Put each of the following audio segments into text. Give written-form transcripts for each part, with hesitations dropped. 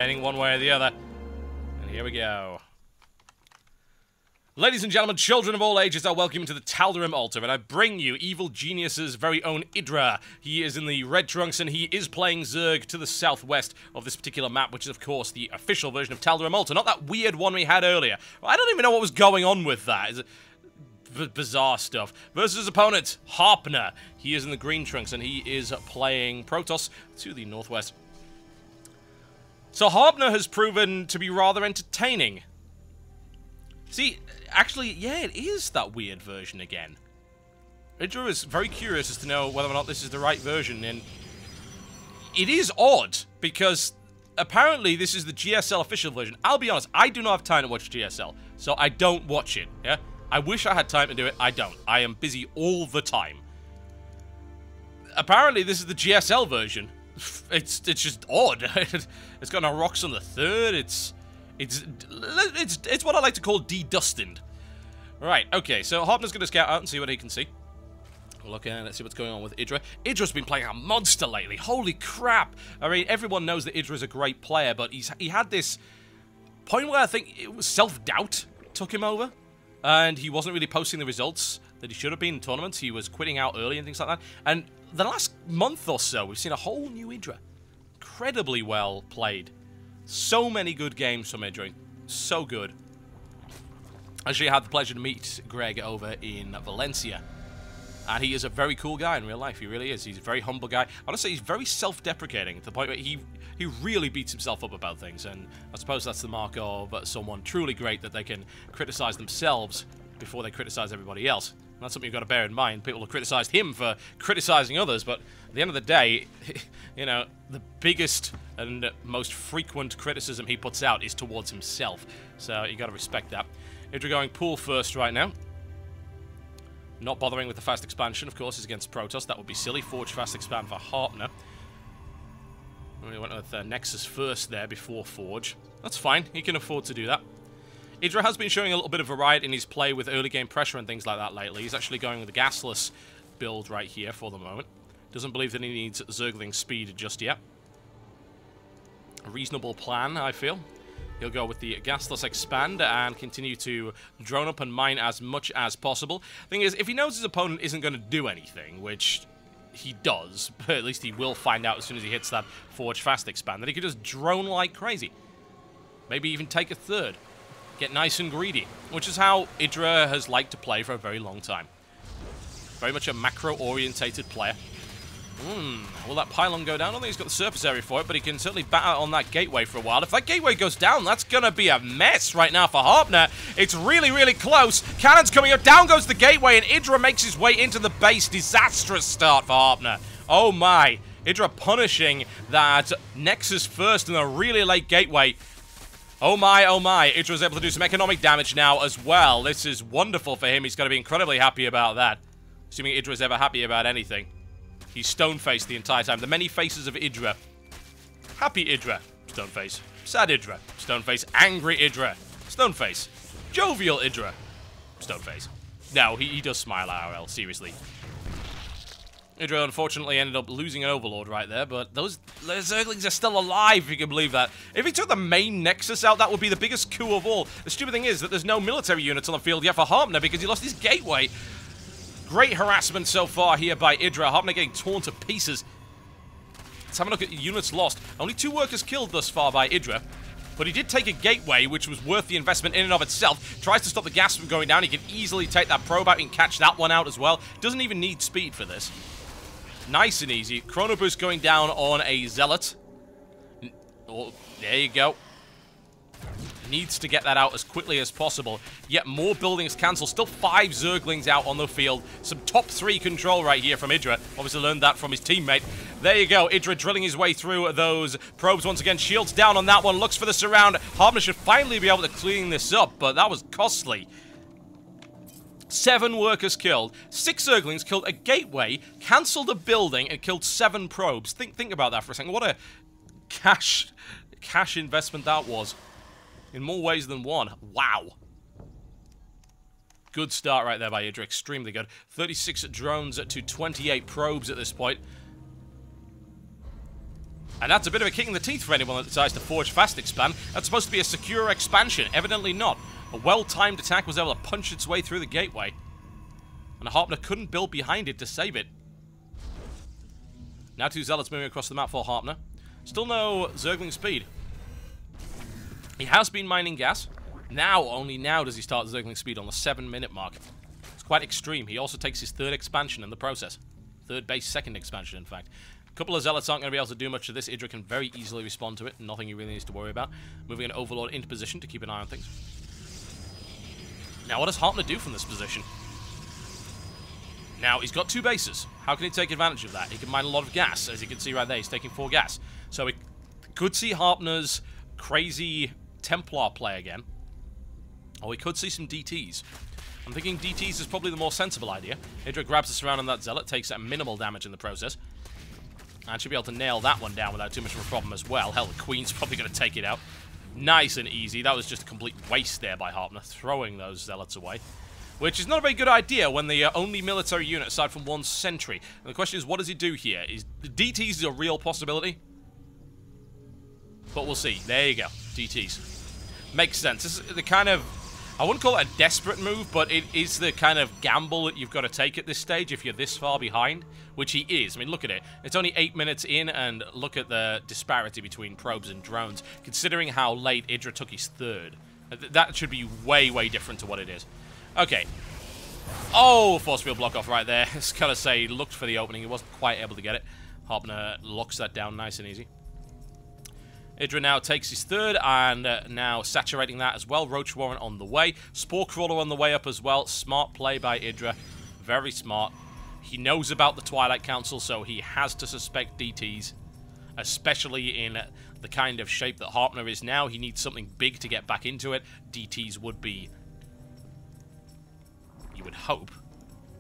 Heading one way or the other. And here we go. Ladies and gentlemen, children of all ages, I welcome you to the Tal'Darim altar, and I bring you Evil Genius's very own Idra. He is in the red trunks, and he is playing Zerg to the southwest of this particular map, which is, of course, the official version of Tal'Darim altar, not that weird one we had earlier. I don't even know what was going on with that. Bizarre stuff. Versus his opponent, Harpner. He is in the green trunks, and he is playing Protoss to the northwest. So Harpner has proven to be rather entertaining. See, actually, yeah, it is that weird version again. Idra is very curious as to know whether or not this is the right version, and it is odd, because apparently this is the GSL official version. I'll be honest, I do not have time to watch GSL, so I don't watch it, yeah? I wish I had time to do it, I don't. I am busy all the time. Apparently this is the GSL version. It's just odd. It's got no rocks on the third, it's what I like to call de-dustined. Right, okay, so Harpner's going to scout out and see what he can see. Look at let's see what's going on with Idra. Idra's been playing a monster lately. Holy crap! I mean, everyone knows that Idra's a great player, but he had this point where I think it was self-doubt took him over, and he wasn't really posting the results that he should have been in tournaments. He was quitting out early and things like that. And the last month or so, we've seen a whole new Idra. Incredibly well played. So many good games from Idra. So good. Actually, I had the pleasure to meet Greg over in Valencia. And he is a very cool guy in real life. He really is. He's a very humble guy. Honestly, he's very self-deprecating to the point where he really beats himself up about things. And I suppose that's the mark of someone truly great, that they can criticize themselves before they criticize everybody else. And that's something you've got to bear in mind. People have criticized him for criticizing others, but at the end of the day, you know, the biggest and most frequent criticism he puts out is towards himself. So you got to respect that. Idra going pool first right now. Not bothering with the fast expansion, of course, is against Protoss. That would be silly. Forge fast expand for Harpner. We went with Nexus first there before Forge. That's fine. He can afford to do that. Idra has been showing a little bit of variety in his play with early game pressure and things like that lately. He's actually going with the gasless build right here for the moment. Doesn't believe that he needs Zergling speed just yet. A reasonable plan, I feel. He'll go with the gasless expand and continue to drone up and mine as much as possible. Thing is, if he knows his opponent isn't going to do anything, which he does, but at least he will find out as soon as he hits that Forge fast expand, that he could just drone like crazy. Maybe even take a third. Get nice and greedy, which is how Idra has liked to play for a very long time. Very much a macro-orientated player. Will that pylon go down? I don't think he's got the surface area for it, but he can certainly bat out on that gateway for a while. If that gateway goes down, that's going to be a mess right now for Harpner. It's really, really close. Cannon's coming up. Down goes the gateway, and Idra makes his way into the base. Disastrous start for Harpner. Oh my. Idra punishing that Nexus first in a really late gateway. Oh my, oh my. Idra's able to do some economic damage now as well. This is wonderful for him. He's going to be incredibly happy about that. Assuming Idra's ever happy about anything. He's stone-faced the entire time. The many faces of Idra. Happy Idra, stone-face. Sad Idra, stone-face. Angry Idra, stone-face. Jovial Idra, stone-face. No, he does smile IRL, seriously. Idra unfortunately ended up losing an Overlord right there, but those Zerglings are still alive, if you can believe that. If he took the main Nexus out, that would be the biggest coup of all. The stupid thing is that there's no military units on the field yet for Harpner because he lost his gateway. Great harassment so far here by Idra. Harpner getting torn to pieces. Let's have a look at units lost. Only 2 workers killed thus far by Idra. But he did take a gateway, which was worth the investment in and of itself. Tries to stop the gas from going down. He can easily take that probe out and catch that one out as well. Doesn't even need speed for this. Nice and easy. Chrono Boost going down on a Zealot. Oh, there you go. Needs to get that out as quickly as possible. Yet more buildings cancel. Still 5 Zerglings out on the field. Some top 3 control right here from Idra. Obviously learned that from his teammate. There you go. Idra drilling his way through those probes once again. Shields down on that one. Looks for the surround. Harpner should finally be able to clean this up, but that was costly. 7 workers killed. 6 Zerglings killed a gateway, cancelled a building, and killed 7 probes. Think about that for a second. What a cash investment that was. In more ways than one. Wow. Good start right there by Idra. Extremely good. 36 drones to 28 probes at this point. And that's a bit of a kick in the teeth for anyone that decides to forge fast expand. That's supposed to be a secure expansion. Evidently not. A well-timed attack was able to punch its way through the gateway. And Harpner couldn't build behind it to save it. Now 2 Zealots moving across the map for Harpner. Still no Zergling speed. He has been mining gas. Now, only now does he start Zergling speed on the 7-minute mark. It's quite extreme. He also takes his 3rd expansion in the process. 3rd base, 2nd expansion, in fact. A couple of Zealots aren't going to be able to do much to this. Idra can very easily respond to it. Nothing he really needs to worry about. Moving an Overlord into position to keep an eye on things. Now, what does Harpner do from this position? Now, he's got 2 bases. How can he take advantage of that? He can mine a lot of gas. As you can see right there, he's taking 4 gas. So we could see Harpner's crazy Templar play again. Or we could see some DTs. I'm thinking DTs is probably the more sensible idea. Idra grabs the surround on that Zealot, takes that minimal damage in the process. And should be able to nail that one down without too much of a problem as well. Hell, the Queen's probably going to take it out. Nice and easy. That was just a complete waste there by Harpner, throwing those Zealots away. Which is not a very good idea when the only military unit aside from 1 sentry. And the question is, what does he do here? Is DTs is a real possibility? But we'll see. There you go. DTs. Makes sense. This is the kind of... I wouldn't call it a desperate move, but it is the kind of gamble that you've got to take at this stage if you're this far behind, which he is. I mean, look at it. It's only 8 minutes in, and look at the disparity between probes and drones, considering how late Idra took his 3rd. That should be way, way different to what it is. Okay. Oh, force field block off right there. It's kind of say he looked for the opening. He wasn't quite able to get it. Harpner locks that down nice and easy. Idra now takes his 3rd, and now saturating that as well. Roach Warren on the way. Spore Crawler on the way up as well. Smart play by Idra. Very smart. He knows about the Twilight Council, so he has to suspect DTs. Especially in the kind of shape that Harpner is now. He needs something big to get back into it. DTs would be, you would hope,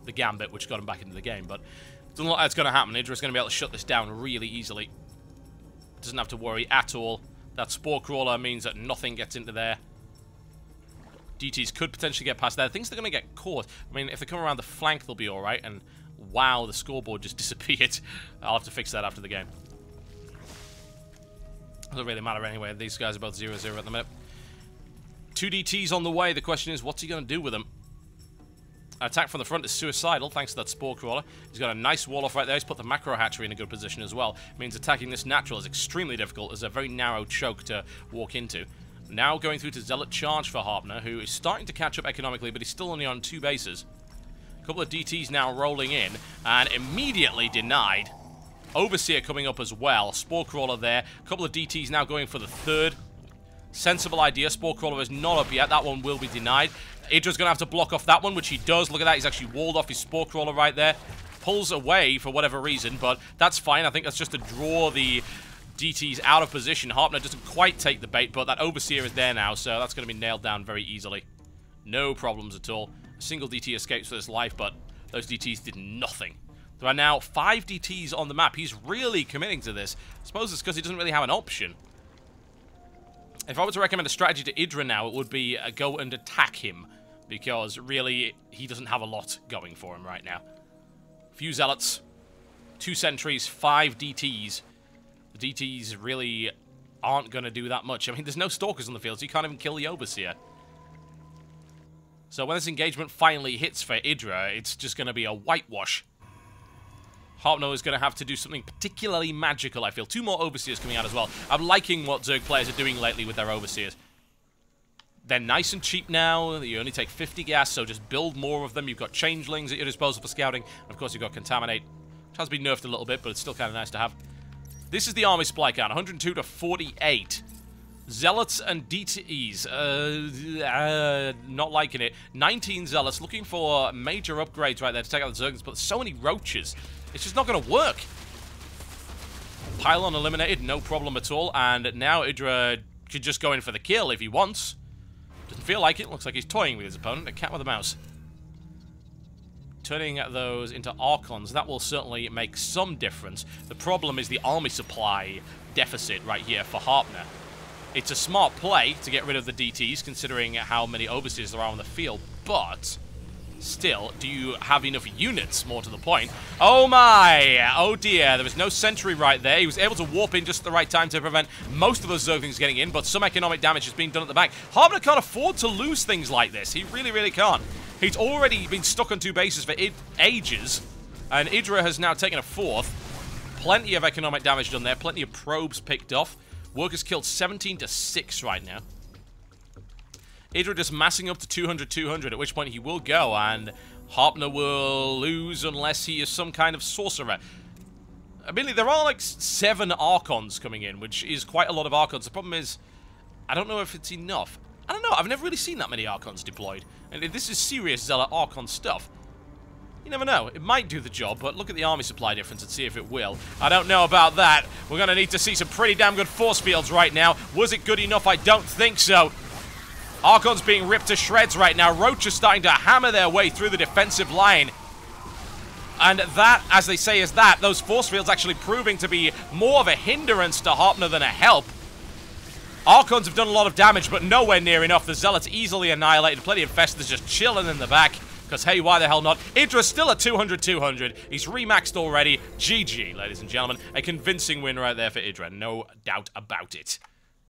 the gambit which got him back into the game. But it doesn't look like that's going to happen. Idra's going to be able to shut this down really easily. Doesn't have to worry at all. That Spore Crawler means that nothing gets into there. DTs could potentially get past there. Things they're going to get caught. I mean, if they come around the flank, they'll be alright. And wow, the scoreboard just disappeared. I'll have to fix that after the game. Doesn't really matter anyway. These guys are both 0-0 at the minute. 2 DTs on the way. The question is, what's he going to do with them? An attack from the front is suicidal, thanks to that Spore Crawler. He's got a nice wall off right there. He's put the Macro Hatchery in a good position as well. It means attacking this natural is extremely difficult. There's a very narrow choke to walk into. Now going through to Zealot Charge for Harpner, who is starting to catch up economically, but he's still only on 2 bases. A couple of DTs now rolling in, and immediately denied. Overseer coming up as well. Spore Crawler there. A couple of DTs now going for the 3rd. Sensible idea. Spore Crawler is not up yet. That one will be denied. Idra's going to have to block off that one, which he does. Look at that. He's actually walled off his Spore Crawler right there. Pulls away for whatever reason, but that's fine. I think that's just to draw the DTs out of position. Harpner doesn't quite take the bait, but that Overseer is there now, so that's going to be nailed down very easily. No problems at all. A single DT escapes for his life, but those DTs did nothing. There are now 5 DTs on the map. He's really committing to this. I suppose it's because he doesn't really have an option. If I were to recommend a strategy to Idra now, it would be go and attack him. Because, really, he doesn't have a lot going for him right now. Few Zealots, 2 sentries, 5 DTs. The DTs really aren't going to do that much. I mean, there's no Stalkers on the field, so you can't even kill the Overseer. So when this engagement finally hits for Idra, it's just going to be a whitewash. Harpner is going to have to do something particularly magical, I feel. 2 more Overseers coming out as well. I'm liking what Zerg players are doing lately with their Overseers. They're nice and cheap now. You only take 50 gas, so just build more of them. You've got Changelings at your disposal for scouting. And of course, you've got Contaminate, which has been nerfed a little bit, but it's still kind of nice to have. This is the army supply count, 102 to 48. Zealots and DTEs, not liking it. 19 Zealots, looking for major upgrades right there to take out the Zergans, but so many Roaches. It's just not going to work. Pylon eliminated, no problem at all. And now Idra could just go in for the kill if he wants. Doesn't feel like it. Looks like he's toying with his opponent. A cat with a mouse. Turning those into Archons, that will certainly make some difference. The problem is the army supply deficit right here for Harpner. It's a smart play to get rid of the DTs, considering how many Overseers there are on the field, but Still, do you have enough units, more to the point? Oh my! Oh dear, there was no sentry right there. He was able to warp in just at the right time to prevent most of those Zerglings getting in, but some economic damage is being done at the back. Harpner can't afford to lose things like this. He really, really can't. He's already been stuck on 2 bases for ages, and Idra has now taken a 4th. Plenty of economic damage done there, plenty of probes picked off. Workers killed 17 to 6 right now. Idra just massing up to 200, at which point he will go, and Harpner will lose unless he is some kind of sorcerer. I mean, there are like 7 Archons coming in, which is quite a lot of Archons. The problem is, I don't know if it's enough. I don't know, I've never really seen that many Archons deployed. And if this is serious Zealot Archon stuff, you never know. It might do the job, but look at the army supply difference and see if it will. I don't know about that. We're going to need to see some pretty damn good force fields right now. Was it good enough? I don't think so. Archon's being ripped to shreds right now. Roach is starting to hammer their way through the defensive line. And that, as they say, is that. Those force fields actually proving to be more of a hindrance to Harpner than a help. Archons have done a lot of damage, but nowhere near enough. The Zealots easily annihilated. Plenty of Festers just chilling in the back. Because, hey, why the hell not? Idra's still at 200. He's remaxed already. GG, ladies and gentlemen. A convincing win right there for Idra. No doubt about it.